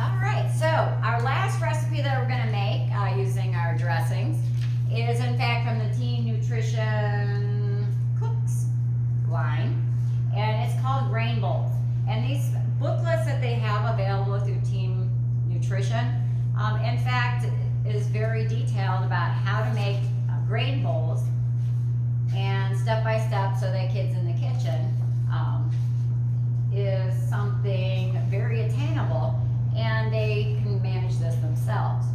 All right, so our last recipe that we're going to make using our dressings is in fact from the Teen Nutrition Cooks line, and it's called grain bowls. And these booklets that they have available through Teen Nutrition, in fact, is very detailed about how to make grain bowls and step by step so that kids in the kitchen is something very attainable and they can manage this themselves.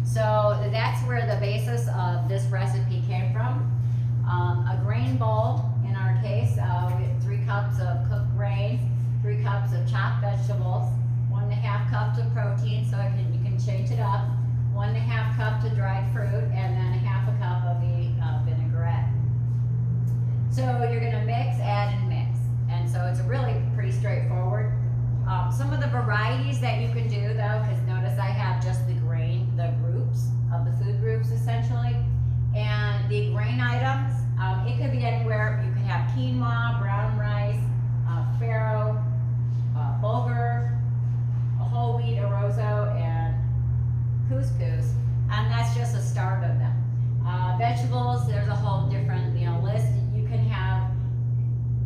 So that's where the basis of this recipe came from. A grain bowl, in our case, we have 3 cups of cooked grains, 3 cups of chopped vegetables, 1.5 cups of protein, so you can change it up, 1.5 cup of dried fruit, and then 1/2 cup of the vinaigrette. So you're going to mix, add, and mix. And so it's really pretty straightforward. Some of the varieties that you can do though, because notice I have just the groups of the food groups essentially. And the grain items, it could be anywhere. You could have quinoa, brown rice, farro, bulgur, whole wheat arrozo, and couscous. And that's just a start of them. Vegetables, there's a whole different list. You can have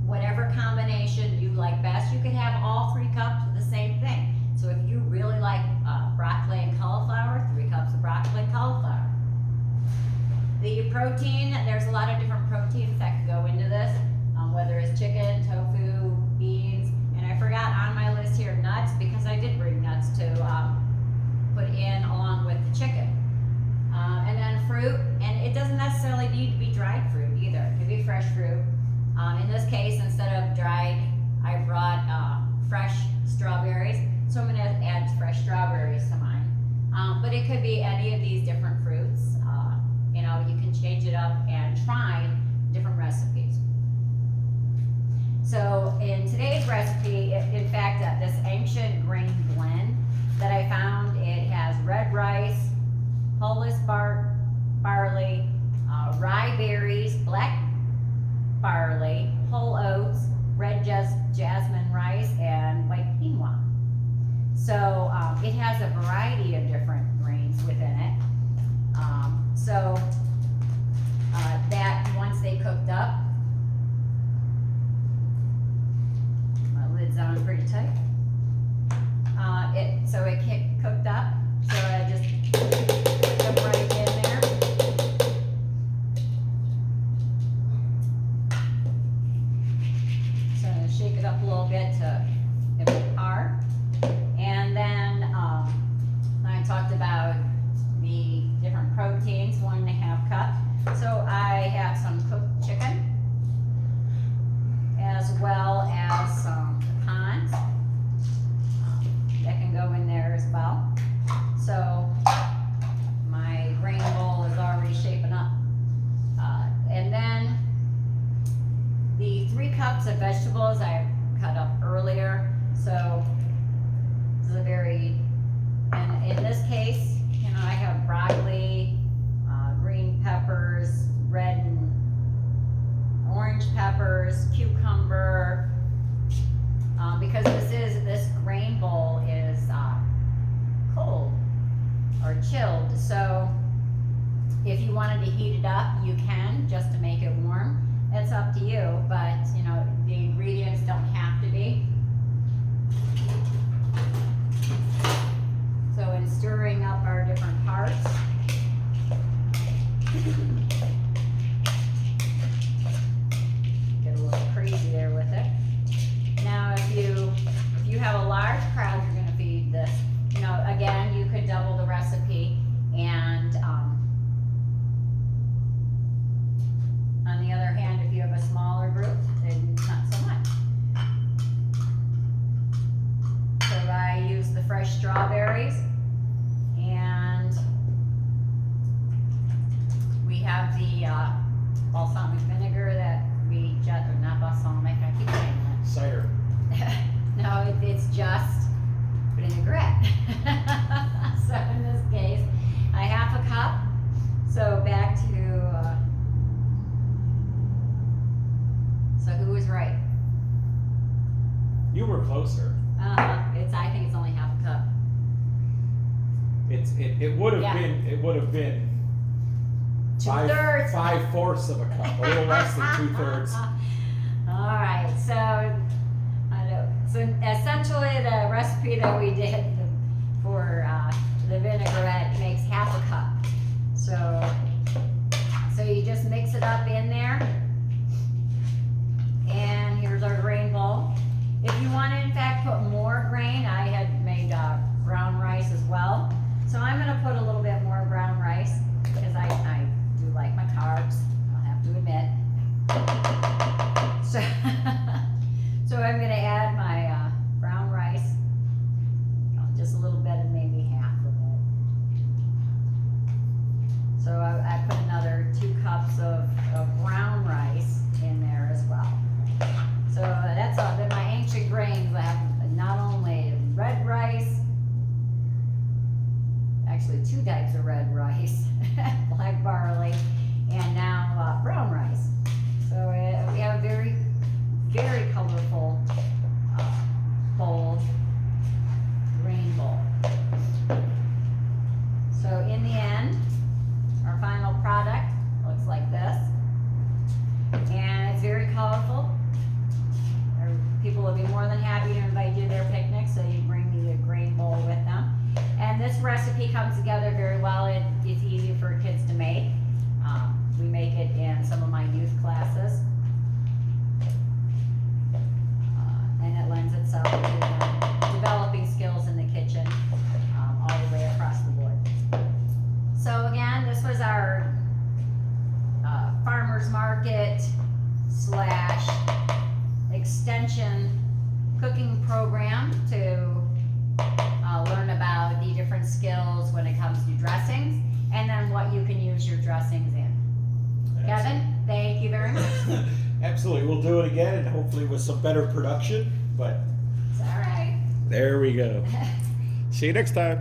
whatever combination you like best. You could have all 3 cups of the same thing. So if you really like broccoli and cauliflower, 3 cups of broccoli and cauliflower. The protein, there's a lot of different proteins that could go into this, whether it's chicken, tofu, beans, and I forgot on my list here nuts, because I did bring nuts to put in along with the chicken. And then fruit, and it doesn't necessarily need to be dried fruit either. It could be fresh fruit. In this case, instead of dried, I brought fresh strawberries, so I'm going to add fresh strawberries to mine. But it could be any of these different fruits. You can change it up and try different recipes. So in today's recipe, in fact, this ancient grain blend that I found, it has red rice, hulless barley, rye berries, black barley, whole oats, red jasmine rice, and white quinoa. So it has a variety of different grains within it. So that once they cooked up, my lid's on pretty tight. So it cooked up. So I just put them right in there. So I'm going to shake it up a little bit to get it hard. And then I talked about the different proteins, 1.5 cups. So I have some cooked chicken, as well as some pecans that can go in there as well. So my grain bowl is already shaping up. And then the 3 cups of vegetables I cut up earlier. So this is and in this case, I have broccoli, green peppers, red and orange peppers, cucumber, because this grain bowl is cold or chilled. So if you wanted to heat it up, you can, just to make it warm. It's up to you, but the ingredients don't have to be. So in stirring up our different parts, get a little crazy there with it. Now if you have a large crowd you're going to feed this, again, you could double the recipe, and on the other hand, if you have a smaller group, then not so much. So I use the fresh strawberries, and we have the balsamic vinegar that we just, or not balsamic, I keep saying that. Cider. No, it's just vinaigrette. So in this case, I have a cup. So back to, so who was right? You were closer. I think it's only half a cup. it would have Yeah. been 2/3. 5/4 of a cup, a little less than 2/3. All right, so I know. So essentially, the recipe that we did for the vinaigrette makes half a cup. So you just mix it up in there, and here's our grain bowl. If you want to, in fact, put more grain, I had made brown rice as well. So I'm going to put a little bit more brown rice because I do like my carbs, I'll have to admit. So I'm going to add my brown rice, just a little bit of maybe half of it. So I put another 2 cups of brown rice in there as well. So that's all. Then my ancient grains, I have not only red rice, actually 2 types of red rice, black barley, and now brown rice. So we have a very, very colorful bowl, grain bowl. So in the end, our final product looks like this, and it's very colorful. People will be more than happy to invite you to their picnic, so you bring the grain bowl with them. And this recipe comes together very well. It's easy for kids to make. We make it in some of my youth classes. And it lends itself to developing skills in the kitchen all the way across the board. So again, this was our farmer's market / extension cooking program to learn about the different skills when it comes to dressings, and then what you can use your dressings in. Kevin, thank you very much. Absolutely, we'll do it again, and hopefully with some better production, but It's all right. there we go. See you next time.